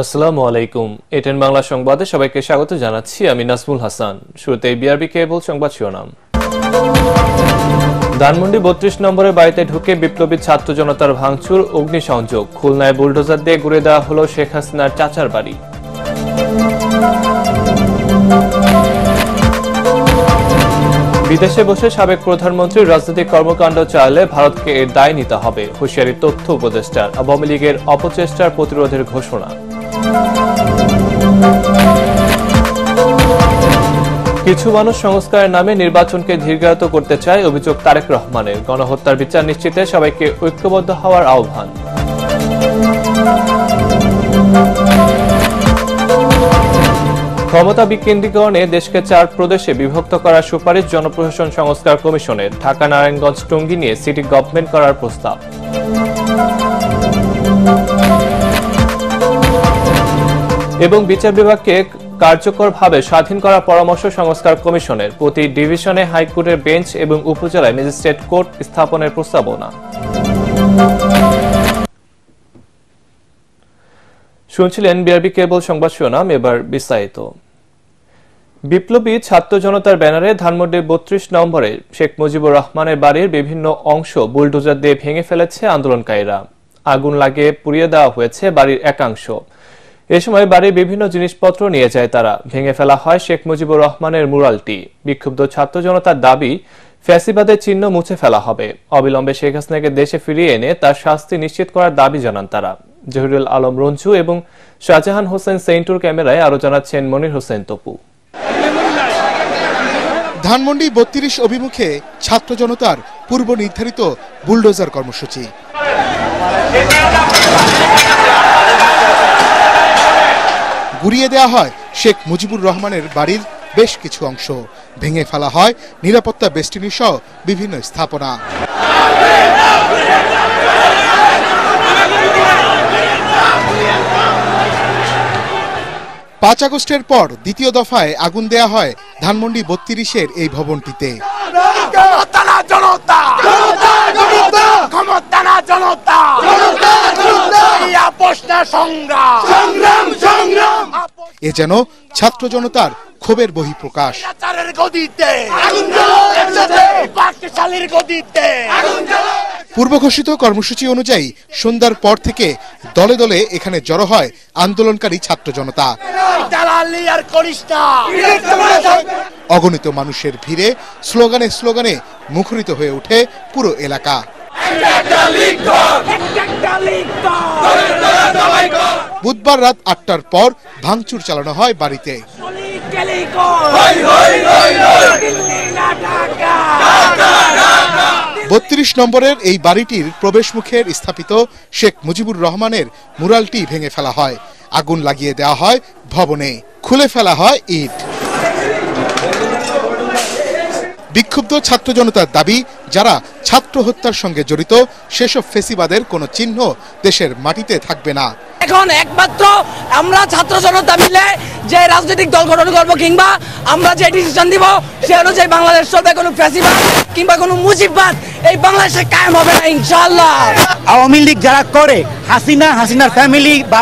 আসসালামু আলাইকুম। এটেন বাংলা সংবাদে সবাইকে স্বাগত জানাচ্ছি। আমি নাজমুল হাসান। শুরুতেই বিআরবি কেবল সংবাদ শিরোনাম। ধানমন্ডি ৩২ নম্বরের বাড়িতে ঢুকে বিপ্লবী ছাত্র জনতার ভাঙচুর, অগ্নিসংযোগ। খুলনায় বুলডোজার দিয়ে ঘুরে দেওয়া হল শেখ হাসিনার চাচার বাড়ি। বিদেশে বসে সাবেক প্রধানমন্ত্রীর রাজনৈতিক কর্মকাণ্ড চালালে ভারতকে এর দায় নিতে হবে, হুঁশিয়ারি তথ্য উপদেষ্টার। আওয়ামী লীগের অপচেষ্টার প্রতিরোধের ঘোষণা। কিছু মানুষ সংস্কারের নামে নির্বাচনকে দীর্ঘায়িত করতে চায়, অভিযোগ তারেক রহমানের। গণহত্যার বিচার নিশ্চিতে সবাইকে ঐক্যবদ্ধ হওয়ার আহ্বান। ক্ষমতা বিকেন্দ্রীকরণে দেশকে 4 প্রদেশে বিভক্ত করার সুপারিশ জনপ্রশাসন সংস্কার কমিশনের। ঢাকা নারায়ণগঞ্জ টঙ্গী নিয়ে সিটি গভর্নমেন্ট করার প্রস্তাব। এবং বিচার বিভাগকে কার্যকরভাবে স্বাধীন করার পরামর্শ সংস্কার কমিশনের। প্রতি ডিভিশনে হাইকোর্টের বেঞ্চ এবং উপজেলায় ম্যাজিস্ট্রেট কোর্ট স্থাপনের প্রস্তাবনা। শুনছিলেন বিআরবি কেবল সংবাদ শিরোনাম, এবার বিস্তারিত। বিপ্লবী ছাত্র জনতার ব্যানারে ধানমন্ডি ৩২ নম্বরে শেখ মুজিবুর রহমানের বাড়ির বিভিন্ন অংশ বুলডোজার দিয়ে ভেঙে ফেলেছে আন্দোলনকারীরা। আগুন লাগিয়ে পুড়িয়ে দেওয়া হয়েছে বাড়ির একাংশ। এ সময় বাড়ির বিভিন্ন জিনিসপত্র নিয়ে যায় তারা। ভেঙে ফেলা হয় শেখ মুজিবুর রহমানের মুরালটি। বিক্ষুব্ধ ছাত্র জনতার দাবি, ফ্যাসিবাদের চিহ্ন মুছে ফেলা হবে। অবিলম্বে শেখ হাসিনাকে দেশে ফিরিয়ে এনে তার শাস্তি নিশ্চিত করার দাবি জানান তারা। জহিরুল আলম রঞ্জু এবং শাহজাহান হোসেন সেন্টুর ক্যামেরায় আরো জানাচ্ছেন মনির হোসেন তপু। ধানমন্ডি ৩২ অভিমুখে ছাত্র জনতার পূর্ব নির্ধারিত বুলডোজার কর্মসূচি। গুড়িয়ে দেওয়া হয় শেখ মুজিবুর রহমানের বাড়ির বেশ কিছু অংশ। ভেঙে ফেলা হয় নিরাপত্তা বেষ্টনী সহ বিভিন্ন স্থাপনা। ৫ আগস্টের পর দ্বিতীয় দফায় আগুন দেয়া হয় ধানমন্ডি ৩২-এর এই ভবনটিতে। এ যেন ছাত্র জনতার ক্ষোভের বহিঃপ্রকাশ। পূর্ব ঘোষিত কর্মসূচি অনুযায়ী সন্ধ্যার পর থেকে দলে দলে এখানে জড়ো হয় আন্দোলনকারী ছাত্র জনতা। অগণিত মানুষের ভিড়ে স্লোগানে স্লোগানে মুখরিত হয়ে ওঠে পুরো এলাকা। বুধবার রাত ৮টার পর ভাঙচুর চালানো হয় বাড়িতে। ৩২ নম্বরের এই বাড়িটির প্রবেশ মুখের স্থাপিত শেখ মুজিবুর রহমানের মুরালটি ভেঙে ফেলা হয়। আগুন লাগিয়ে দেওয়া হয় ভবনে। খুলে ফেলা হয় ইট। বিক্ষুব্ধ ছাত্র জনতার দাবি, যারা ছাত্র হত্যার সঙ্গে জড়িত সেসব ফেসিবাদের কোনো চিহ্ন দেশের মাটিতে থাকবে না। এখন একমাত্র আমরা ছাত্র জনতা মিলে যে রাজনৈতিক দল গঠন করবো কিংবা আমরা যে ডিসিশন দিব সে অনুযায়ী বাংলাদেশ চলবে। কোনো ফ্যাসিবাদ কিংবা কোনো মুজিববাদ এই বাংলাদেশে কায়েম হবে না ইনশাআল্লাহ। আওয়ামী লীগ যারা করে, হাসিনার ফ্যামিলি বা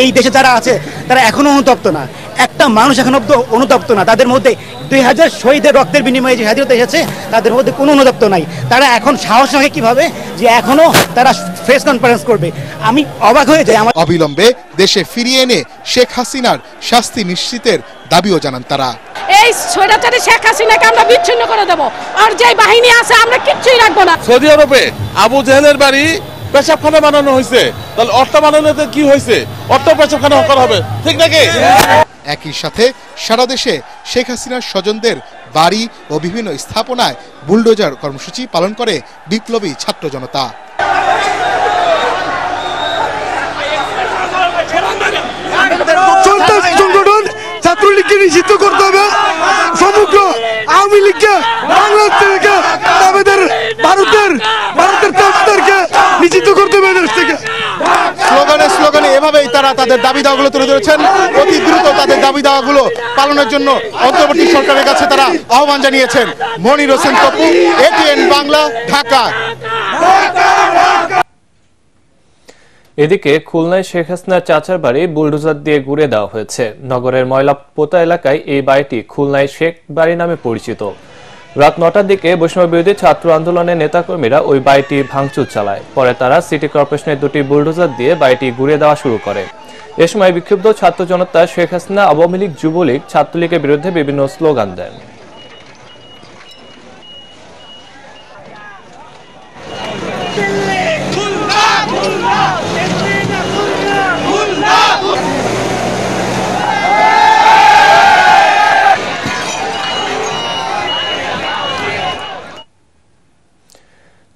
এই দেশে যারা আছে তারা এখনো অনুতপ্ত না। একটা মানুষ এখন অনুতপ্ত না। তাদের মধ্যে ২০০০ শহীদের রক্তের বিনিময়ে যে স্বাধীনতা এসেছে তাদের মধ্যে কোনো অনুতপ্ত নাই। তারা এখন সাহস রাখে কিভাবে যে এখনো তারা প্রেস কনফারেন্স করবে। আমি অবাক হয়ে যাই। অবিলম্বে দেশে ফিরিয়ে এনে শেখ হাসিনার শাস্তি নিশ্চিতের দাবিও জানান তারা। এই স্বৈরাচারী শেখ হাসিনাকে আমরা বিচ্ছিন্ন করে দেব, আর যে বাহিনী আছে আমরা কিচ্ছুই রাখবো না। সৌদি আরবে আবু জেহেলের বাড়ি পেশাবখানা বানানো হয়েছে, তাহলে অর্থ বানানোতে কি হয়েছে? অর্থ পেশাবখানা করা হবে, ঠিক নাকি? একই সাথে সারা দেশে শেখ হাসিনার স্বজনদের বাড়ি ও বিভিন্ন স্থাপনায় বুলডোজার কর্মসূচি পালন করে বিপ্লবী ছাত্র জনতা। সংগঠন ছাত্রলীগকে নিষিদ্ধ করতে হবে। সমগ্র আওয়ামী লীগকে বাংলাদেশ থেকে ভারতের প্রাপ্তদেরকে নিষিদ্ধ করতে হবে দেশ থেকে। স্লোগানে স্লোগানে এভাবেই তারা তাদের দাবি দাওয়াগুলো তুলে ধরেছেন। অতি দ্রুত তাদের দাবি দাওয়াগুলো পালনের জন্য অন্তর্বর্তী সরকারের কাছে তারা আহ্বান জানিয়েছেন। মনির হোসেন তপু, এটিএন বাংলা, ঢাকা। এদিকে খুলনায় শেখ হাসিনার চাচার বাড়ি বুলডোজার দিয়ে ঘুরে দেওয়া হয়েছে। নগরের ময়লাপোতা এলাকায় এই বাড়িটি খুলনায় শেখ বাড়ি নামে পরিচিত। রাত ৯টার দিকে বৈষম্য বিরোধী ছাত্র আন্দোলনের নেতাকর্মীরা ওই বাড়িটি ভাঙচুর চালায়। পরে তারা সিটি কর্পোরেশনের দুটি বুলডোজার দিয়ে বাড়িটি ঘুরে দেওয়া শুরু করে। এ সময় বিক্ষুব্ধ ছাত্র জনতা শেখ হাসিনা, আওয়ামী লীগ, যুবলীগ, ছাত্রলীগের বিরুদ্ধে বিভিন্ন স্লোগান দেন।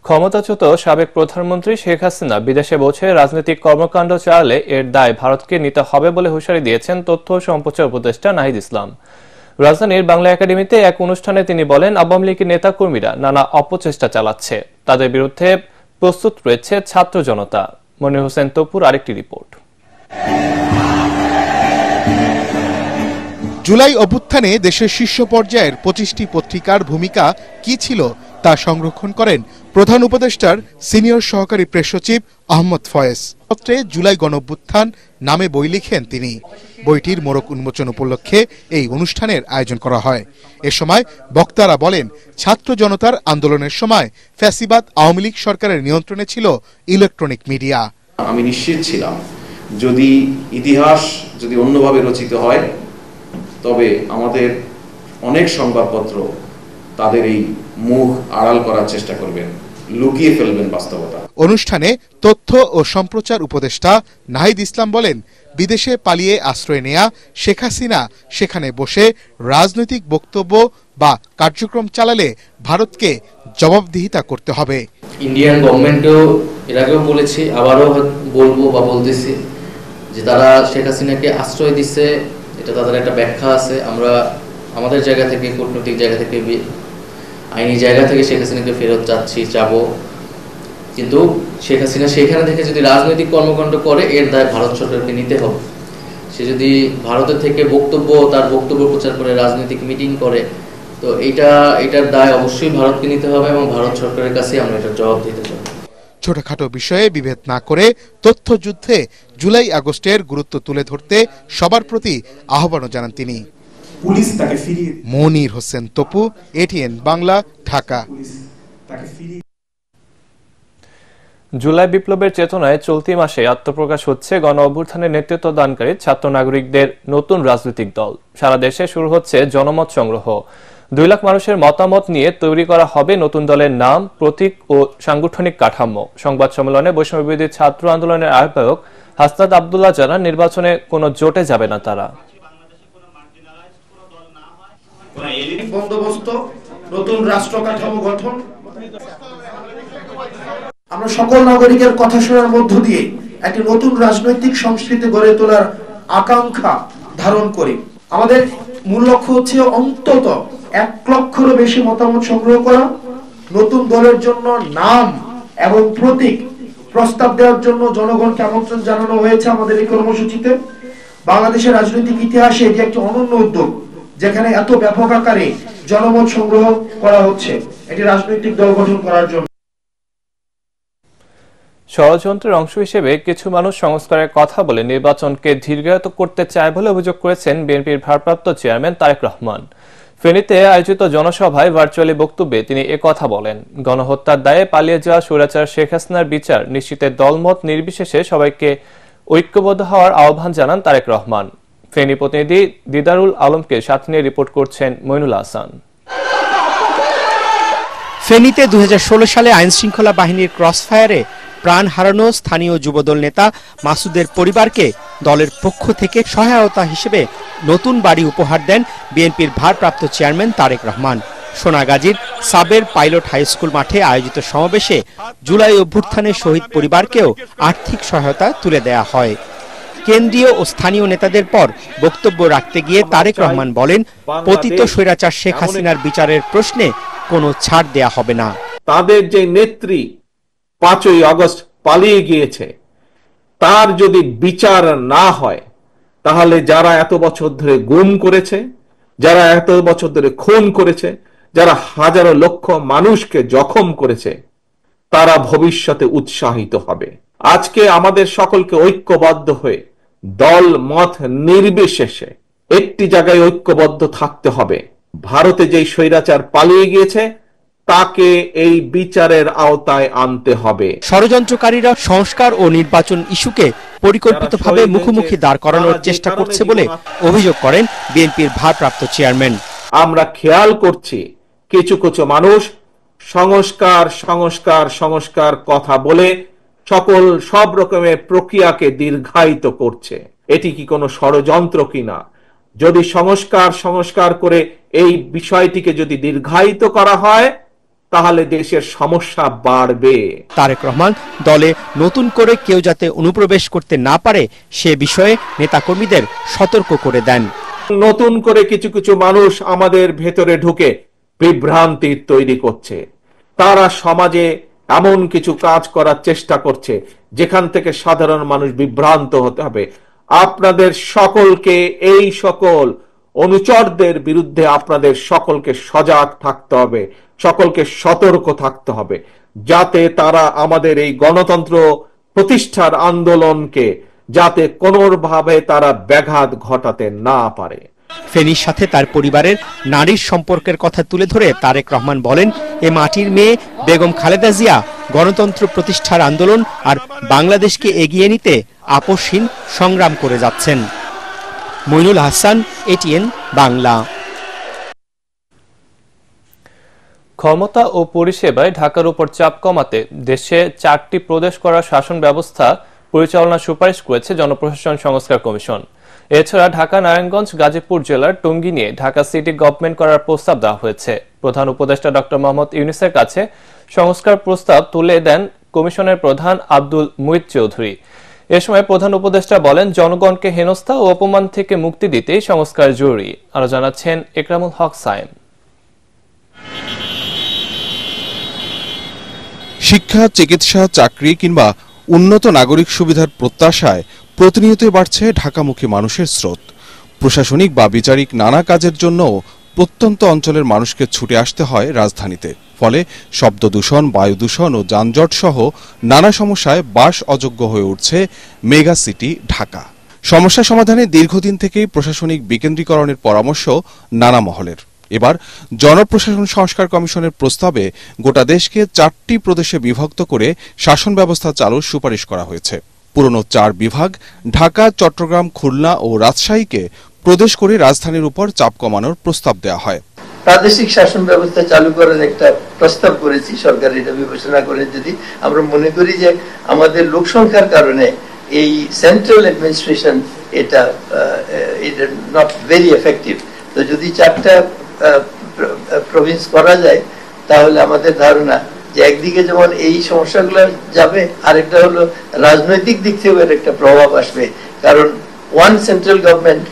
ক্ষমতাচ্যুত সাবেক প্রধানমন্ত্রী শেখ হাসিনা বিদেশে বসে রাজনৈতিক কর্মকাণ্ড চালালে এর দায় ভারতকে নিতে হবে বলে হুঁশিয়ারি দিয়েছেন তথ্য ও সম্প্রচার উপদেষ্টা নাহিদ ইসলাম। রাজধানীর বাংলা একাডেমিতে এক অনুষ্ঠানে তিনি বলেন, আওয়ামী লীগের নেতাকর্মীরা নানা অপচেষ্টা চালাচ্ছে, তাদের বিরুদ্ধে প্রস্তুত রয়েছে ছাত্র জনতা। মনির হোসেন তপুর আরেকটি রিপোর্ট। জুলাই অভ্যুত্থানে দেশের শীর্ষ পর্যায়ের 25টি পত্রিকার ভূমিকা কি ছিল তা সংরক্ষণ করেন প্রধান উপদেষ্টার সিনিয়র সহকারী প্রেস সচিব আহমদ ফয়েজ। পত্রে জুলাই গণঅভ্যুত্থান নামে বই লিখেন তিনি। বইটির মোড়ক উন্মোচন উপলক্ষে এই অনুষ্ঠানের আয়োজন করা হয়। এ সময় বক্তারা বলেন, ছাত্র জনতার আন্দোলনের সময় ফ্যাসিবাদ আওয়ামী লীগ সরকারের নিয়ন্ত্রণে ছিল ইলেকট্রনিক মিডিয়া। আমি নিশ্চিত ছিলাম যদি ইতিহাস অন্যভাবে রচিত হয় তবে আমাদের অনেক সংবাদপত্র তাদের এই মুখ আড়াল করার চেষ্টা করবেন, লুকিয়ে ফেলবেন বাস্তবতা। অনুষ্ঠানে তথ্য ও সম্প্রচার উপদেষ্টা নাহিদ ইসলাম বলেন, বিদেশে পালিয়ে আশ্রয় নেয়া শেখ হাসিনা সেখানে বসে রাজনৈতিক বক্তব্য বা কার্যক্রম চালালে ভারতকে জবাবদিহিতা করতে হবে। ইন্ডিয়ান গভর্নমেন্টও এর আগেও বলেছি, আবারও বলবো বা বলতেছি যে তারা শেখ হাসিনাকে আশ্রয় দিচ্ছে, এটা তাদের একটা ব্যাখ্যা আছে। আমরা আমাদের জায়গা থেকে, কূটনৈতিক জায়গা থেকে, আইনি জায়গা থেকে শেখ হাসিনাকে ফেরত চাবো, কিন্তু শেখ হাসিনা সেখানে থেকে যদি রাজনৈতিক কর্মকাণ্ড করে এর দায় ভারত সরকারকে নিতে হবে। সে যদি ভারতের থেকে তার বক্তব্য প্রচার করে, রাজনৈতিক মিটিং করে, তো এটার দায় অবশ্যই ভারতকে নিতে হবে এবং ভারত সরকারের কাছে আমরা এটার জবাব দিতে চাই। ছোটখাটো বিষয়ে বিভেদ না করে তথ্যযুদ্ধে জুলাই আগস্টের গুরুত্ব তুলে ধরতে সবার প্রতি আহ্বানও জানান তিনি। মনির হোসেন তপু, এটিএন বাংলা, ঢাকা। জুলাই বিপ্লবের চেতনায় চলতি মাসে আত্মপ্রকাশ হচ্ছে গণ অভ্যুত্থানের নেতৃত্ব দানকারী ছাত্র নাগরিকদের নতুন রাজনৈতিক দল। সারা দেশে শুরু হচ্ছে জনমত সংগ্রহ। 2 লাখ মানুষের মতামত নিয়ে তৈরি করা হবে নতুন দলের নাম, প্রতীক ও সাংগঠনিক কাঠামো। সংবাদ সম্মেলনে বৈষম্য বিরোধী ছাত্র আন্দোলনের আহ্বায়ক হাসনাত আব্দুল্লাহ জানান, নির্বাচনে কোনো জোটে যাবে না তারা। বন্দোবস্ত, নতুন রাষ্ট্র কাঠামো গঠন, আমরা সকল নাগরিকের কথা শোনার মধ্য দিয়ে একটি নতুন রাজনৈতিক সংস্কৃতি গড়ে তোলার আকাঙ্ক্ষা ধারণ করি। আমাদের মূল লক্ষ্য হচ্ছে অন্তত 1 লক্ষেরও বেশি মতামত সংগ্রহ করা, নতুন দলের জন্য নাম এবং প্রতীক প্রস্তাব দেওয়ার জন্য জনগণকে আমন্ত্রণ জানানো হয়েছে আমাদের এই কর্মসূচিতে। বাংলাদেশের রাজনৈতিক ইতিহাসে এটি একটি অনন্য উদ্যোগ, যেখানে এত ব্যাপক আকারে জনমত সংগ্রহ করা হচ্ছে এটি রাজনৈতিক দল গঠন করার জন্য। ষড়যন্ত্রের অংশ হিসেবে কিছু মানুষ সংস্কারের কথা বলে নির্বাচনকে দীর্ঘায়িত করতে চায় বলে অভিযোগ করেছেন বিএনপির ভারপ্রাপ্ত চেয়ারম্যান তারেক রহমান। ফেনীতে আয়োজিত জনসভায় ভার্চুয়ালি বক্তব্যে তিনি একথা বলেন। গণহত্যার দায়ে পালিয়ে যাওয়া স্বৈরাচার শেখ হাসিনার বিচার নিশ্চিতে দলমত নির্বিশেষে সবাইকে ঐক্যবদ্ধ হওয়ার আহ্বান জানান তারেক রহমান। ফেনী প্রতিনিধি দিদারুল আলমকে সাথে নিয়ে রিপোর্ট করছেন মইনুল হাসান। ফেনীতে 2016 সালে আইনশৃঙ্খলা বাহিনীর ক্রসফায়ারে প্রাণ হারানো স্থানীয় যুবদল নেতা মাসুদের পরিবারকে দলের পক্ষ থেকে সহায়তা হিসেবে নতুন বাড়ি উপহার দেন বিএনপির ভারপ্রাপ্ত চেয়ারম্যান তারেক রহমান। সোনাগাজীর সাবের পাইলট হাই স্কুল মাঠে আয়োজিত সমাবেশে জুলাই অভ্যুত্থানের শহীদ পরিবারকেও আর্থিক সহায়তা তুলে দেয়া হয়। কেন্দ্রীয় ও স্থানীয় নেতাদের পর বক্তব্য রাখতে গিয়ে তারেক রহমান বলেন, পতিত স্বৈরাচার শেখ হাসিনার বিচারের প্রশ্নে কোনো ছাড় দেয়া হবে না। তাদের যে নেত্রী 5ই আগস্ট পালিয়ে গিয়েছে, তার যদি বিচার না হয় তাহলে যারা এত বছর ধরে গুম করেছে, যারা এত বছর ধরে খুন করেছে, যারা হাজারো লক্ষ মানুষকে জখম করেছে, তারা ভবিষ্যতে উৎসাহিত হবে। আজকে আমাদের সকলকে ঐক্যবদ্ধ হয়ে দল মত নির্বিশেষে একটি জায়গায় ঐক্যবদ্ধ থাকতে হবে। ভারতে যেই স্বৈরাচার পালিয়ে গিয়েছে তাকে এই বিচারের আওতায় আনতে হবে। ষড়যন্ত্রকারীরা সংস্কার ও নির্বাচন ইস্যুকে পরিকল্পিতভাবে মুখোমুখি দাঁড় করানোর চেষ্টা করছে বলে অভিযোগ করেন বিএনপির ভারপ্রাপ্ত চেয়ারম্যান। আমরা খেয়াল করছি কিছু কিছু মানুষ সংস্কার সংস্কার সংস্কার কথা বলে সব রকমের প্রক্রিয়াকে দীর্ঘায়িত করছে। এটি কি কোনো ষড়যন্ত্র কিনা? যদি সংস্কার করে এই বিষয়টিকে যদি দীর্ঘায়িত করা হয় তাহলে দেশের সমস্যা বাড়বে। তারেক রহমান দলে নতুন করে কেউ যাতে অনুপ্রবেশ করতে না পারে সে বিষয়ে নেতাকর্মীদের সতর্ক করে দেন। নতুন করে কিছু কিছু মানুষ আমাদের ভেতরে ঢুকে বিভ্রান্তি তৈরি করছে। তারা সমাজে এমন কিছু কাজ করার চেষ্টা করছে যেখান থেকে সাধারণ মানুষ বিভ্রান্ত হতে হবে। আপনাদের সকলকে এই সকল অনুচরদের বিরুদ্ধে আপনাদের সকলকে সজাগ থাকতে হবে, সকলকে সতর্ক থাকতে হবে, যাতে তারা আমাদের এই গণতন্ত্র প্রতিষ্ঠার আন্দোলনকে যাতে কোনোভাবে তারা ব্যাঘাত ঘটাতে না পারে। ফেনীর সাথে তার পরিবারের নারীর সম্পর্কের কথা তুলে ধরে তারেক রহমান বলেন, এ মাটির মেয়ে বেগম খালেদা জিয়া গণতন্ত্র প্রতিষ্ঠার আন্দোলন আর বাংলাদেশকে এগিয়ে নিতে আপোষহীন সংগ্রাম করে যাচ্ছেন। মইনুল হাসান, এটিএন বাংলা। ক্ষমতা ও পরিষেবায় ঢাকার উপর চাপ কমাতে দেশে 4টি প্রদেশ করার শাসন ব্যবস্থা পরিচালনার সুপারিশ করেছে জনপ্রশাসন সংস্কার কমিশন। এছাড়া ঢাকা, নারায়ণগঞ্জ, গাজীপুর জেলার টঙ্গী নিয়ে ঢাকা সিটি গভর্নমেন্ট করার প্রস্তাব দেওয়া হয়েছে। প্রধান উপদেষ্টা ডক্টর মোহাম্মদ ইউনূসের কাছে সংস্কার প্রস্তাব তুলে দেন কমিশনের প্রধান আব্দুল মুইত চৌধুরী। এ সময় প্রধান উপদেষ্টা বলেন, জনগণকে হেনস্থা ও অপমান থেকে মুক্তি দিতেই সংস্কার জরুরি। আরো জানাচ্ছেন একরামুল হক সায়েম। শিক্ষা, চিকিৎসা, চাকরি কিংবা উন্নত নাগরিক সুবিধার প্রত্যাশায় প্রতিনিয়তই বাড়ছে ঢাকামুখী মানুষের স্রোত। প্রশাসনিক বা বিচারিক নানা কাজের জন্য প্রত্যন্ত অঞ্চলের মানুষকে ছুটে আসতে হয় রাজধানীতে। ফলে শব্দ দূষণ, বায়ু দূষণ ও যানজট সহ নানা সমস্যায় বাস অযোগ্য হয়ে উঠছে মেগা সিটি ঢাকা। সমস্যা সমাধানে দীর্ঘদিন থেকেই প্রশাসনিক বিকেন্দ্রীকরণের পরামর্শ নানা মহলের। এবার জনপ্রশাসন সংস্কার কমিশনের প্রস্তাবে গোটা দেশকে 4টি প্রদেশে বিভক্ত করে শাসন ব্যবস্থা চালুর সুপারিশ করা হয়েছে। পুরনো 4 বিভাগ ঢাকা, চট্টগ্রাম, খুলনা ও রাজশাহীকে প্রদেশ করে রাজধানীর উপর চাপ কমানোর প্রস্তাব দেওয়া হয়। প্রাদেশিক শাসন ব্যবস্থা চালু করার একটা প্রস্তাব করেছি, সরকার এটা বিবেচনা করে যদি আমরা মনে করি যে আমাদের লোক সংখ্যার কারণে এই সেন্ট্রাল অ্যাডমিনিস্ট্রেশন এটা নট ভেরি এফেক্টিভ, তো যদি 4টা প্রভিন্স করা যায় তাহলে আমাদের ধারণা যে একদিকে যেমন এই সমস্যাগুলো যাবে, আরেকটা হলো রাজনৈতিক দিক থেকেও এর একটা প্রভাব আসবে। কারণ ওয়ান সেন্ট্রাল গভর্নমেন্ট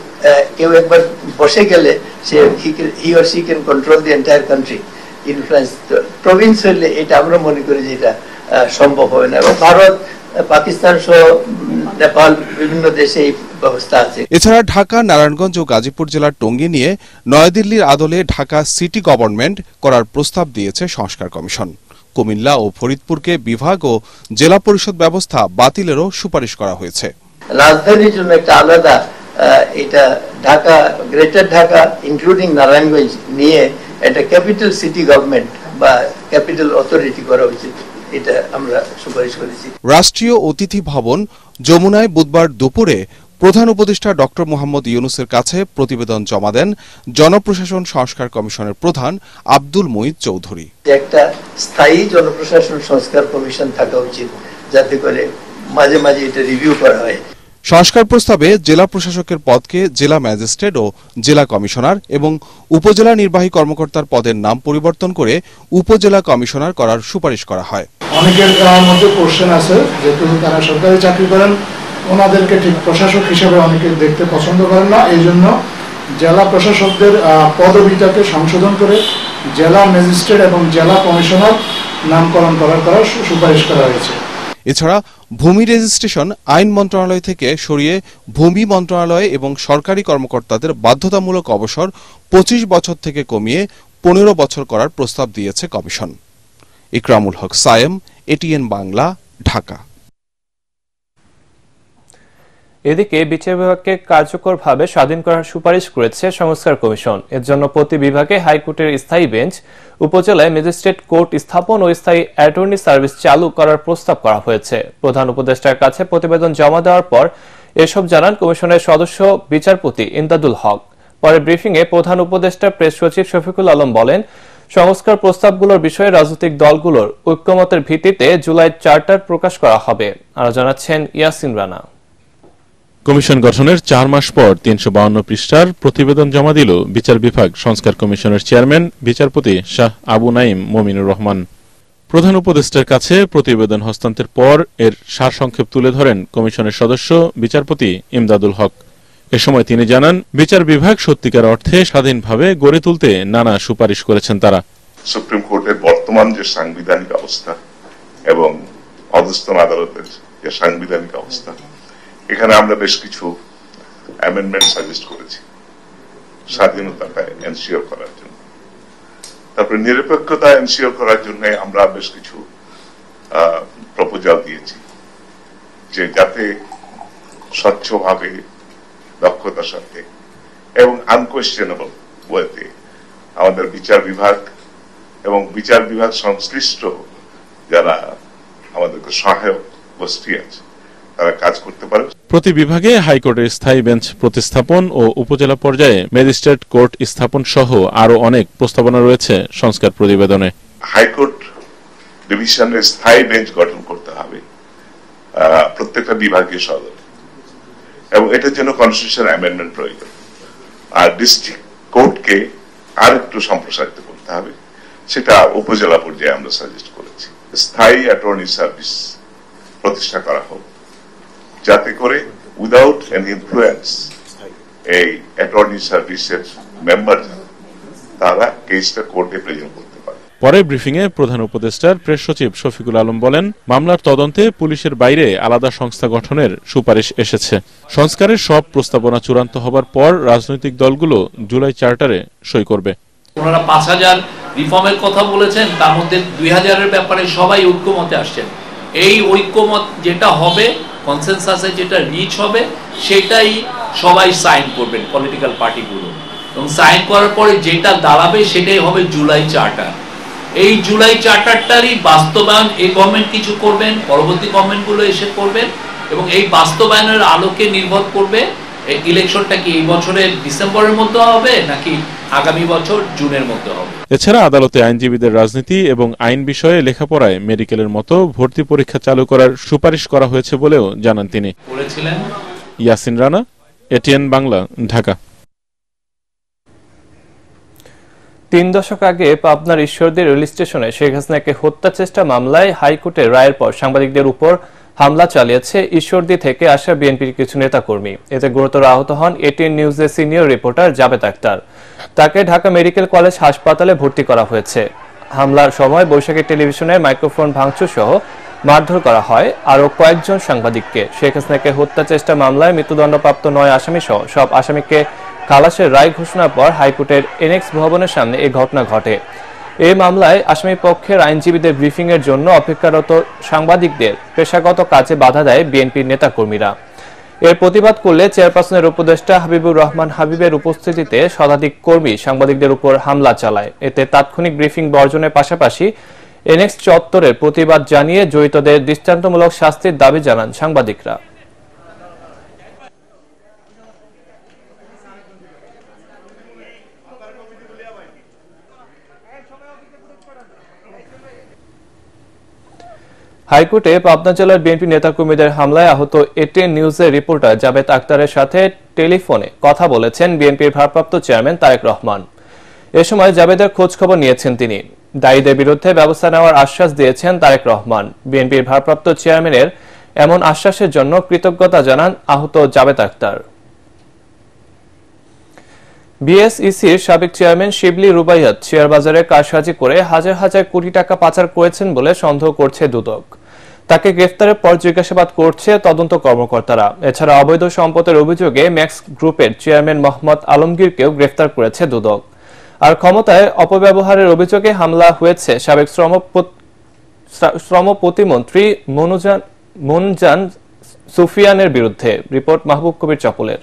কেউ একবার বসে গেলে সে he or she can control the entire country, influence. Province হলে এটা আমরা মনে করি যে এটা সম্ভব হবে না, এবং ভারত, পাকিস্তান সহ নেপাল বিভিন্ন দেশে এই ব্যবস্থা আছে। এছাড়া ঢাকা, নারায়ণগঞ্জ ও গাজীপুর জেলার টঙ্গী নিয়ে নয়াদিল্লির আদলে ঢাকা সিটি গভর্নমেন্ট করার প্রস্তাব দিয়েছে সংস্কার কমিশন। কুমিল্লা ও ফরিদপুরকে বিভাগ ও জেলা পরিষদ ব্যবস্থা বাতিলেরও সুপারিশ করা হয়েছে। রাজধানীর জন্য একটা আলাদা এটা ঢাকা, গ্রেটার ঢাকা ইনক্লুডিং নারায়ণগঞ্জ নিয়ে একটা ক্যাপিটাল সিটি গভর্নমেন্ট বা ক্যাপিটাল অথরিটি করা উচিত, এটা আমরা সুপারিশ করেছি। রাষ্ট্রীয় অতিথি ভবন যমুনায় বুধবার দুপুরে প্রধান উপদেষ্টা ডক্টর মোহাম্মদ ইউনূসের কাছে প্রতিবেদন জমা দেন জনপ্রশাসন সংস্কার কমিশনের প্রধান আব্দুল মুইত চৌধুরী। একটা স্থায়ী জনপ্রশাসন সংস্কার কমিশন থাকা উচিত, যাতে করে মাঝে মাঝে এটা রিভিউ করা হয়। সংস্কার প্রস্তাবে জেলা প্রশাসকের পদকে জেলা ম্যাজিস্ট্রেট ও জেলা কমিশনার এবং উপজেলা নির্বাহী কর্মকর্তার পদের নাম পরিবর্তন করে উপজেলা কমিশনার করার সুপারিশ করা হয়। অনেকের মধ্যে কোশ্চেন আছে, যেহেতু তারা সরকারি চাকরি করেন, ওনাদেরকে ঠিক প্রশাসক হিসেবে অনেকে দেখতে পছন্দ করেন না। এই জন্য জেলা প্রশাসকদের পদবিটাকে সংশোধন করে জেলা ম্যাজিস্ট্রেট এবং জেলা কমিশনার নামকরণ করার সুপারিশ করা হয়েছে। এছাড়া ভূমি রেজিস্ট্রেশন আইন মন্ত্রণালয় থেকে সরিয়ে ভূমি মন্ত্রণালয় এবং সরকারি কর্মকর্তাদের বাধ্যতামূলক অবসর 25 বছর থেকে কমিয়ে 15 বছর করার প্রস্তাব দিয়েছে কমিশন। ইকরামুল হক সায়েম, এটিএন বাংলা, ঢাকা। এদিকে বিচার বিভাগকে কার্যকরভাবে স্বাধীন করার সুপারিশ করেছে সংস্কার কমিশন। এর জন্য প্রতি বিভাগে হাইকোর্টের স্থায়ী বেঞ্চ, উপজেলায় ম্যাজিস্ট্রেট কোর্ট স্থাপন ও স্থায়ী অ্যাটর্নি সার্ভিস চালু করার প্রস্তাব করা হয়েছে। প্রধান উপদেষ্টার কাছে প্রতিবেদন জমা দেওয়ার পর এসব জানান কমিশনের সদস্য বিচারপতি ইমদাদুল হক। পরে ব্রিফিংয়ে প্রধান উপদেষ্টা প্রেস সচিব শফিকুল আলম বলেন, সংস্কার প্রস্তাবগুলোর বিষয়ে রাজনৈতিক দলগুলোর ঐক্যমতের ভিত্তিতে জুলাই চার্টার প্রকাশ করা হবে। আরো জানাচ্ছেন ইয়াসিন রানা। কমিশন গঠনের 4 মাস পর 352 পৃষ্ঠার প্রতিবেদন জমা দিল বিচার বিভাগ সংস্কার কমিশনের চেয়ারম্যান বিচারপতি শাহ আবু নাইম মমিনুর রহমান। প্রধান উপদেষ্টার কাছে প্রতিবেদন হস্তান্তরের পর এর সারসংক্ষেপ তুলে ধরেন কমিশনের সদস্য বিচারপতি ইমদাদুল হক। এ সময় তিনি জানান, বিচার বিভাগ সত্যিকার অর্থে স্বাধীনভাবে গড়ে তুলতে নানা সুপারিশ করেছেন তারা। সুপ্রিম কোর্টের বর্তমান যে সাংবিধানিক অবস্থা এবং অধস্তন আদালতের যে সাংবিধানিক অবস্থা, এখানে আমরা বেশ কিছু অ্যামেন্ডমেন্ট সাজেস্ট করেছি স্বাধীনতাটা এনশিওর করার জন্য। তারপরে নিরপেক্ষতা এনশিওর করার জন্য আমরা বেশ কিছু প্রপোজাল দিয়েছি, যে যাতে স্বচ্ছভাবে, দক্ষতার সাথে এবং আনকোয়েশ্চেনেবল ওয়েতে আমাদের বিচার বিভাগ এবং বিচার বিভাগ সংশ্লিষ্ট যারা আমাদেরকে সহায়ক গোষ্ঠী আছে তারা কাজ করতে পারে। প্রতি বিভাগে হাইকোর্টের স্থায়ী বেঞ্চ প্রতিস্থাপন ও উপজেলা পর্যায়ে ম্যাজিস্ট্রেট কোর্ট স্থাপন সহ আরো অনেক প্রস্তাবনা রয়েছে সংস্কার প্রতিবেদনে। হাইকোর্ট ডিভিশনের স্থায়ী বেঞ্চ গঠন করতে হবে প্রত্যেকটা বিভাগীয় সদর, এবং এটার জন্য কনস্টিটিউশন অ্যামেন্ডমেন্ট প্রয়োজন। আর ডিস্ট্রিক্ট কোর্টকে আর একটু সম্প্রসারিত করতে হবে, সেটা উপজেলা পর্যায়ে আমরা সাজেস্ট করেছি। স্থায়ী অ্যাটর্নি সার্ভিস প্রতিষ্ঠা করা হোক, যাতে করে উইদাউট এন ইনফ্লুয়েন্স এই অ্যাটর্নি সার্ভিসের মেম্বার তারা কেসটা কোর্টে প্রেজেন্ট করতে পারে। পরে ব্রিফিংয়ে প্রধান উপদেষ্টার প্রেস সচিব শফিকুল আলম বলেন, মামলার তদন্তে পুলিশের বাইরে আলাদা সংস্থা গঠনের সুপারিশ এসেছে। সংস্কারের সব প্রস্তাবনা চূড়ান্ত হবার পর রাজনৈতিক দলগুলো জুলাই চার্টারে সই করবে। ওনারা 5000 রিফর্মের কথা বলেছেন, তার মধ্যে 2000-এর ব্যাপারে সবাই ঐক্যমতে আসছেন। এই ঐক্যমত যেটা হবে, কনসেনসাসে যেটা রিচ হবে, সেটাই সবাই সাইন করবেন পলিটিক্যাল পার্টিগুলো, এবং সাইন করার পরে যেটা দাঁড়াবে সেটাই হবে জুলাই চার্টার। এই জুলাই চার্টারটারই বাস্তবায়ন এই গভর্নমেন্ট কিছু করবেন, পরবর্তী গভর্নমেন্টগুলো এসে করবেন, এবং এই বাস্তবায়নের আলোকে নির্ভর করবে এই ইলেকশনটা কি এই বছরের ডিসেম্বরের মধ্যে হবে নাকি আগামী বছর জুনের মধ্যে হবে। এছাড়া আদালতে আইনজীবীদের রাজনীতি এবং আইন বিষয়ে লেখাপড়ায় মেডিকেলের মতো ভর্তি পরীক্ষা চালু করার সুপারিশ করা হয়েছে বলেও জানান তিনি। বলেছিলেন ইয়াসিন রানা, এটিএন বাংলা, ঢাকা। 3 দশক আগে পাবনার ঈশ্বরদী রেল স্টেশনে শেখ হাসিনাকে হত্যা চেষ্টা মামলায় হাইকোর্টের রায়ের পর সাংবাদিকদের উপর হামলা চালিয়েছে ঈশ্বরদী থেকে আসা বিএনপির কিছু নেতাকর্মী। এতে গুরুতর আহত হন এটিএন নিউজের সিনিয়র রিপোর্টার জাবেদ আক্তার। তাকে ঢাকা মেডিকেল কলেজ হাসপাতালে ভর্তি করা হয়েছে। হামলার সময় বৈশাখী টেলিভিশনের মাইক্রোফোন ভাঙচুর সহ মারধর করা হয় আরও কয়েকজন সাংবাদিককে। শেখ হাসিনাকে হত্যা চেষ্টা মামলায় মৃত্যুদণ্ডপ্রাপ্ত 9 আসামি সহ সব আসামিকে খালাসের রায় ঘোষণার পর হাইকোর্টের এনএক্স ভবনের সামনে এই ঘটনা ঘটে। এই মামলায় আসামি পক্ষের আইনজীবীদের ব্রিফিং এর জন্য অপেক্ষারত সাংবাদিকদের পেশাগত কাজে বাধা দেয় বিএনপির নেতাকর্মীরা। এর প্রতিবাদ করলে চেয়ারপারসনের উপদেষ্টা হাবিবুর রহমান হাবিবের উপস্থিতিতে শতাধিক কর্মী সাংবাদিকদের উপর হামলা চালায়। এতে তাৎক্ষণিক ব্রিফিং বর্জনের পাশাপাশি এনএক্স চত্বরের প্রতিবাদ জানিয়ে জড়িতদের দৃষ্টান্তমূলক শাস্তির দাবি জানান সাংবাদিকরা। হাইকোর্টে পাবনা জেলার বিএনপি নেতাকর্মীদের হামলায় আহত এটিএন নিউজের রিপোর্টার জাবেদ আক্তারের সাথে টেলিফোনে কথা বলেছেন বিএনপির ভারপ্রাপ্ত চেয়ারম্যান তারেক রহমান। এ সময় জাবেদের খোঁজ খবর নিয়েছেন তিনি। দায়ীদের বিরুদ্ধে ব্যবস্থা নেওয়ার আশ্বাস দিয়েছেন তারেক রহমান। বিএনপির ভারপ্রাপ্ত চেয়ারম্যানের এমন আশ্বাসের জন্য কৃতজ্ঞতা জানান আহত জাবেদ আক্তার। বিএসইসির সাবেক চেয়ারম্যান শিবলি রুবাইয়াত শেয়ার বাজারে কারসাজি করে হাজার হাজার কোটি টাকা পাচার করেছেন বলে সন্দেহ করছে দুদক। তাকে গ্রেফতারের পর জিজ্ঞাসাবাদ করছে তদন্ত কর্মকর্তারা। এছাড়া অবৈধ সম্পদের অভিযোগে ম্যাক্স গ্রুপের চেয়ারম্যান মোহাম্মদ আলমগীরকেও গ্রেফতার করেছে দুদক। আর ক্ষমতায় অপব্যবহারের অভিযোগে হামলা হয়েছে সাবেক শ্রম প্রতিমন্ত্রী মনজান সুফিয়ানের বিরুদ্ধে। রিপোর্ট মাহবুব কবির চপলের।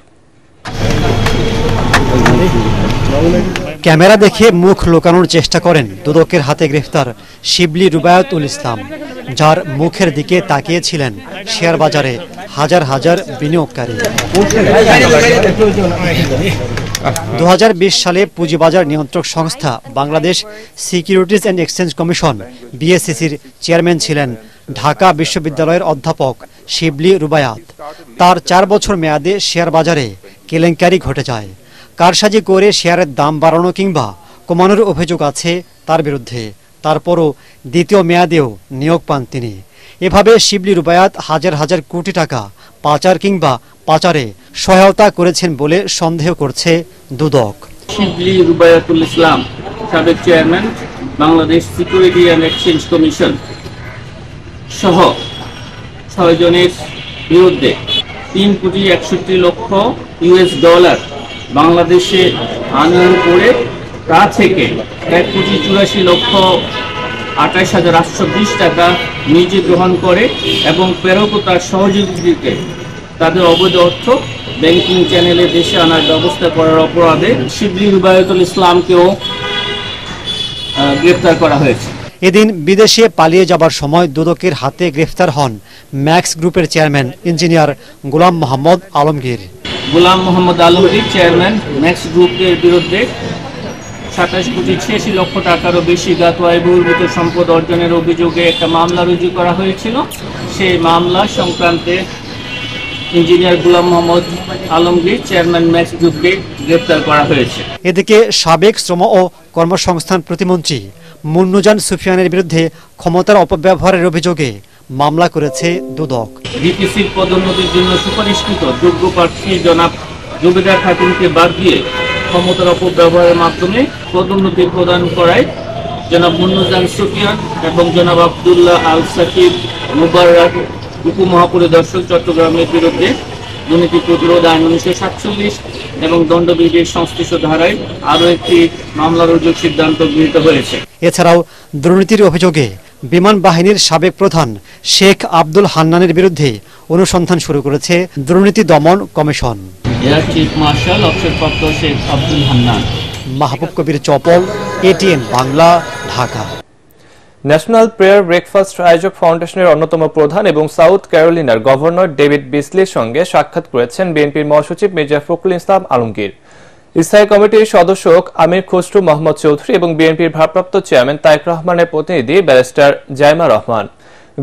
ক্যামেরা দেখে মুখ লুকানোর চেষ্টা করেন দুদকের হাতে গ্রেফতার শিবলি রুবায়াতুল ইসলাম, যার মুখের দিকে তাকিয়েছিলেন শেয়ার বাজারে হাজার হাজার বিনিয়োগকারী। 2020 সালে পুঁজিবাজার নিয়ন্ত্রক সংস্থা Bangladesh securities and exchange commission বিএসসিসির চেয়ারম্যান ছিলেন ঢাকা বিশ্ববিদ্যালয়ের অধ্যাপক শিবলি রুবায়াত। তার 4 বছর মেয়াদে শেয়ার বাজারে কেলেঙ্কারি ঘটে যায়। কারসাজি করে শেয়ারের দাম বাড়ানো কিংবা কমানোর অভিযোগ আছে তার বিরুদ্ধে। তারপরও দ্বিতীয় মেয়াদেও নিয়োগ পান তিনি। এভাবে শিবলি রুবায়াত হাজার হাজার কোটি টাকা পাচার কিংবা পাচারে সহায়তা করেছেন বলে সন্দেহ করছে দুদক। শিবলি রুবায়াতুল ইসলাম, সাবেক chairman Bangladesh security and exchange commission সহ 6 জনের বিরুদ্ধে 3,61,00,000 বাংলাদেশে আনয়ন করে তা থেকে 1,84,28,820 টাকা নিজে গ্রহণ করে এবং প্রেরক ও তার সহযোগীদেরকে তাদের অবৈধ অর্থ ব্যাংকিং চ্যানেলে দেশে আনার ব্যবস্থা করার অপরাধে শিবলি রুবায়াতুল ইসলামকেও গ্রেফতার করা হয়েছে। এদিন বিদেশে পালিয়ে যাবার সময় দুদকের হাতে গ্রেফতার হন ম্যাক্স গ্রুপের চেয়ারম্যান ইঞ্জিনিয়ার গোলাম মোহাম্মদ আলমগীর। গোলাম মোহাম্মদ আলমগীর চেয়ারম্যান ম্যাক্স গ্রুপের বিরুদ্ধে 27,86,00,000 টাকারও বেশি গাতোয়ায় বহির্ভূত সম্পদ অর্জনের অভিযোগে একটা মামলা রুজু করা হয়েছিল। সেই মামলা সংক্রান্তে ইঞ্জিনিয়ার গোলাম মোহাম্মদ আলমগীর চেয়ারম্যান ম্যাক্স গ্রুপকে গ্রেফতার করা হয়েছে। এদিকে সাবেক শ্রম ও কর্মসংস্থান প্রতিমন্ত্রী মুন্নুজান সুফিয়ানের বিরুদ্ধে ক্ষমতার অপব্যবহারের অভিযোগে মামলা করেছে দুদক। ডিপিসির পদোন্নতির জন্য সুপারিশকৃত যোগ্য প্রার্থী জনাব জুবেদা খাতুনকে বাদ দিয়ে ক্ষমতার অপব্যবহারের মাধ্যমে পদোন্নতি প্রদান করায় জনাব মুন্নুজান সুফিয়ান এবং জনাব আব্দুল্লাহ আল সাকিব মুবারক উপমহাপরিদর্শক চট্টগ্রামের বিরুদ্ধে দুর্নীতি প্রতিরোধ আইন 1947 এবং দণ্ডবিধির সংশ্লিষ্ট ধারায় আরও একটি মামলা রুজুর সিদ্ধান্ত গৃহীত হয়েছে। এছাড়াও দুর্নীতির অভিযোগে বিমান বাহিনীর সাবেক প্রধান শেখ আব্দুল হান্নানের বিরুদ্ধে অনুসন্ধান শুরু করেছে দুর্নীতি দমন কমিশন। এয়ার চিফ মার্শাল অবসরপ্রাপ্ত Sheikh Abdul Hannan. Mahbub Kabir Chapal, ATN Bangla, Dhaka. National prayer breakfast আয়োজক ফাউন্ডেশনের অন্যতম প্রধান এবং সাউথ ক্যারোলিনার গভর্নর ডেভিড বিসলির সঙ্গে সাক্ষাৎ করেছেন বিএনপির মহাসচিব মির্জা ফখরুল ইসলাম আলমগীর। স্থায়ী কমিটির সদস্য আমির খসরু মোহাম্মদ চৌধুরী এবং বিএনপির ভারপ্রাপ্ত চেয়ারম্যান তারেক রহমানের প্রতিনিধি barrister Zaima Rahman.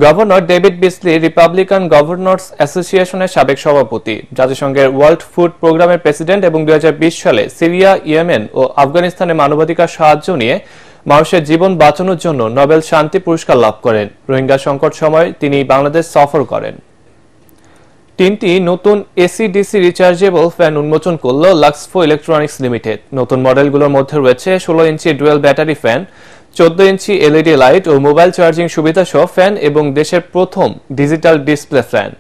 Governor David Beasley Republican governors অ্যাসোসিয়েশনের সাবেক সভাপতি, জাতিসংঘের ওয়ার্ল্ড ফুড প্রোগ্রামের প্রেসিডেন্ট এবং 2020 সালে সিরিয়া, ইয়েমেন ও আফগানিস্তানে মানবাধিকার সাহায্য নিয়ে মানুষের জীবন বাঁচানোর জন্য নোবেল শান্তি পুরস্কার লাভ করেন। রোহিঙ্গা সংকট সময় তিনি বাংলাদেশ সফর করেন। 3টি নতুন এসি/ডিসি রিচার্জেবল ফ্যান উন্মোচন করল লাক্সফো ইলেকট্রনিক্স লিমিটেড। নতুন মডেলগুলোর মধ্যে রয়েছে 16 ইঞ্চি dual battery fan, 14 inch LED light ও মোবাইল চার্জিং সুবিধা সহ ফ্যান এবং দেশের প্রথম ডিজিটাল ডিসপ্লে ফ্যান।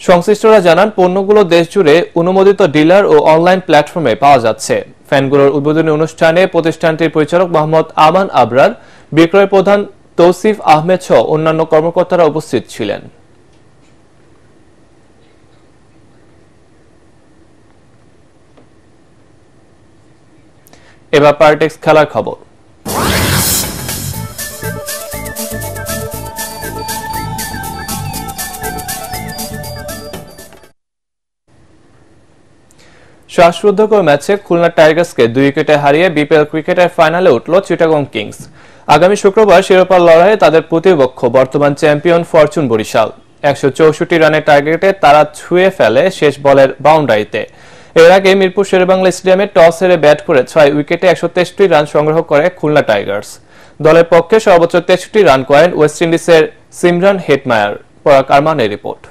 সংশ্লিষ্টরা জানান পণ্যগুলো দেশজুড়ে অনুমোদিত ডিলার ও অনলাইন প্ল্যাটফর্মে পাওয়া যাচ্ছে। ফ্যানগুলোর উদ্বোধনী অনুষ্ঠানে প্রতিষ্ঠানটির পরিচালক মোহাম্মদ আমান আবরার, বিক্রয় প্রধান তৌসিফ আহমেদ সহ অন্যান্য কর্মকর্তারা উপস্থিত ছিলেন। এবার পার্টেক্স খেলার খবর। শ্বাসরুদ্ধকর ম্যাচে খুলনা টাইগার্সকে 2 উইকেটে হারিয়ে বিপিএল ক্রিকেটের ফাইনালে উঠল চিটাগং কিংস। আগামী শুক্রবার শিরোপার লড়াইয়ে তাদের প্রতিপক্ষ বর্তমান চ্যাম্পিয়ন ফরচুন বরিশাল। 164 রানের টার্গেটে তারা ছুঁয়ে ফেলে শেষ বলের বাউন্ডারিতে। এর আগে মিরপুর শেরেবাংলা স্টেডিয়ামে টস হেরে ব্যাট করে 6 উইকেটে 163 রান সংগ্রহ করে খুলনা টাইগার্স। দলের পক্ষে সর্বোচ্চ 63 রান করেন ওয়েস্ট ইন্ডিজের সিমরান হেটমায়ার। পরাগ আরমানের রিপোর্ট।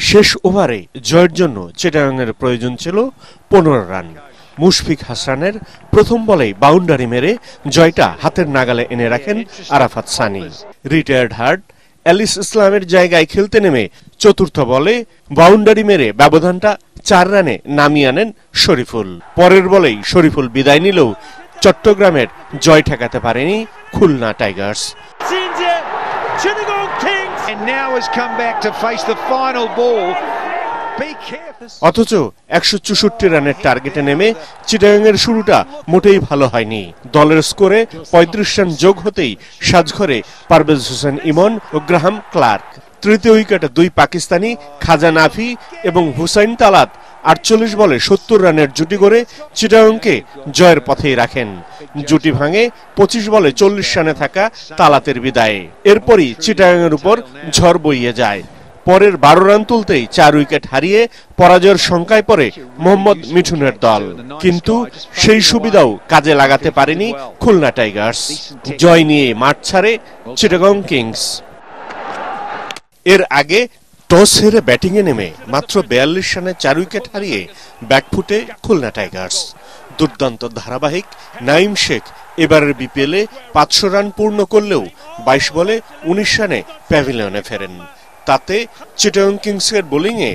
শেষ ওভারে জয়ের জন্য চিটাগাংয়ের প্রয়োজন ছিল 15 রান। মুশফিক হাসানের প্রথম বলেই বাউন্ডারি মেরে জয়টা হাতের নাগালে এনে রাখেন আরাফাত সানি। রিটায়ার্ড হার্ড এলিস ইসলামের জায়গায় খেলতে নেমে চতুর্থ বলে বাউন্ডারি মেরে ব্যবধানটা 4 রানে নামিয়ে আনেন শরীফুল। পরের বলেই শরীফুল বিদায় নিলেও চট্টগ্রামের জয় ঠেকাতে পারেনি Khulna Tigers. Chittagong Kings and now has come back to face the final ball. অথচ 164 রানের টার্গেটে নেমে চিটাগাংয়ের শুরুটা মোটেই ভালো হয়নি। দলের স্কোরে 35 রান যোগ হতেই সাজঘরে পারভেজ হোসেন ইমন ও গ্রাহাম ক্লার্ক। তৃতীয় উইকেটে 2 পাকিস্তানি খাজা নাফি এবং হুসাইন তালাত 48 বলে 70 রানের জুটি গড়ে চিটাগাংকে জয়ের পথেই রাখেন। জুটি ভাঙে 25 বলে 40 রানে থাকা তালাতের বিদায়ে। এরপরই চিটাগাংয়ের উপর ঝড় বইয়ে যায়। পরের 12 রান তুলতেই 4 উইকেট হারিয়ে পরাজয়ের শঙ্কায় পড়ে মোহাম্মদ মিঠুনের দল, কিন্তু সেই সুবিধাও কাজে লাগাতে পারেনি খুলনা টাইগার্স। জয় নিয়ে মাঠ ছাড়ে চিটাগং কিংস। এর আগে টস হেরে ব্যাটিংয়ে নেমে মাত্র 42 রানে 4 উইকেট হারিয়ে ব্যাকফুটে খুলনা টাইগার্স। দুর্দান্ত ধারাবাহিক নাইম শেখ এবারের বিপিএলে 500 রান পূর্ণ করলেও 22 বলে 19 রানে প্যাভিলিয়নে ফেরেন। তাতে চিটাগং কিংসের বোলিংয়ে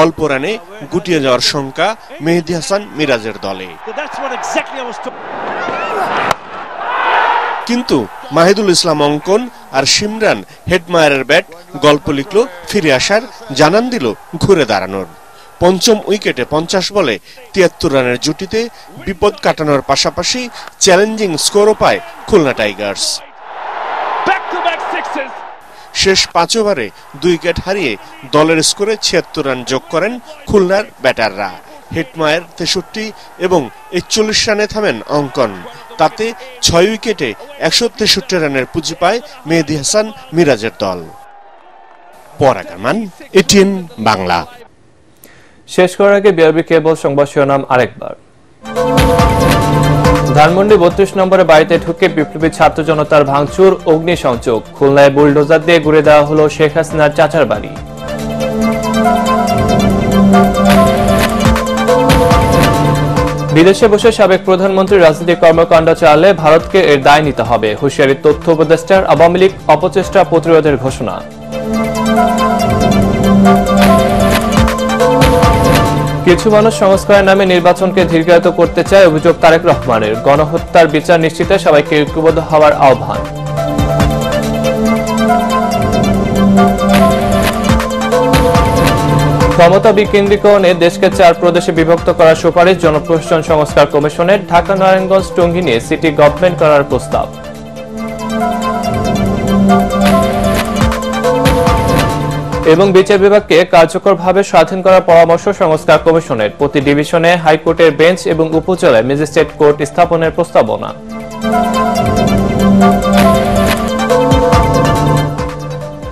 অল্প রানে গুটিয়ে যাওয়ার শঙ্কা মেহেদী হাসান মিরাজের দলে। কিন্তু মাহিদুল ইসলাম অঙ্কন আর শিমরান হেডমায়ারের ব্যাট গল্প লিখল ফিরে আসার, জানান দিল ঘুরে দাঁড়ানোর। পঞ্চম উইকেটে 50 বলে 73 রানের জুটিতে বিপদ কাটানোর পাশাপাশি চ্যালেঞ্জিং স্কোরও পায় খুলনা টাইগার্স। শেষ 5 ওভারে 2 উইকেট হারিয়ে দলের স্কোরে 76 রান যোগ করেন খুলনার ব্যাটাররা। হেডমায়ার 63 এবং 41 রানে থামেন অঙ্কন। তাতে 6 উইকেটে 163 রানের পুঁজি পায় মেহেদী হাসান মিরাজের দল। পরাগ আরমান, এটিএন বাংলা। শেষ করার আগে বিআরবি কেবল সংবাদ শিরোনাম আরেকবার। ধানমন্ডি 32 নম্বরে বাড়িতে ঢুকে বিপ্লবী ছাত্র জনতার ভাঙচুর, অগ্নিসংযোগ। খুলনায় বুলডোজার দিয়ে ঘুরে দেওয়া হলো শেখ হাসিনার চাচার বাড়ি। বিদেশে বসে সাবেক প্রধানমন্ত্রী রাজনৈতিক কর্মকাণ্ড চালালে ভারতকে এর দায় নিতে হবে, হুঁশিয়ারি তথ্য উপদেষ্টার। আওয়ামী লীগ অপচেষ্টা প্রতিরোধের ঘোষণা। কিছু মানুষ সংস্কারের নামে নির্বাচনকে দীর্ঘায়িত করতে চায়, অভিযোগ তারেক রহমানের। গণহত্যার বিচার নিশ্চিতে সবাইকে ঐক্যবদ্ধ হওয়ার আহ্বান। ক্ষমতা বিকেন্দ্রীকরণে দেশকে 4 প্রদেশে বিভক্ত করার সুপারিশ জনপ্রশাসন সংস্কার কমিশনের। ঢাকা নারায়ণগঞ্জ টঙ্গী নিয়ে সিটি গভর্নমেন্ট করার প্রস্তাব। এবং বিচার বিভাগকে কার্যকরভাবে স্বাধীন করার পরামর্শ সংস্কার কমিশনের। প্রতি ডিভিশনে হাইকোর্টের বেঞ্চ এবং উপজেলায় ম্যাজিস্ট্রেট কোর্ট স্থাপনের প্রস্তাবনা।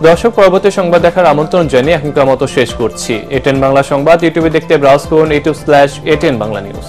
দর্শক, পরবর্তী সংবাদ দেখার আমন্ত্রণ জানিয়ে এখনকার মতো শেষ করছি। এটিএন বাংলা সংবাদ ইউটিউবে দেখতে ব্রাউজ করুন youtube/ATN Bangla News।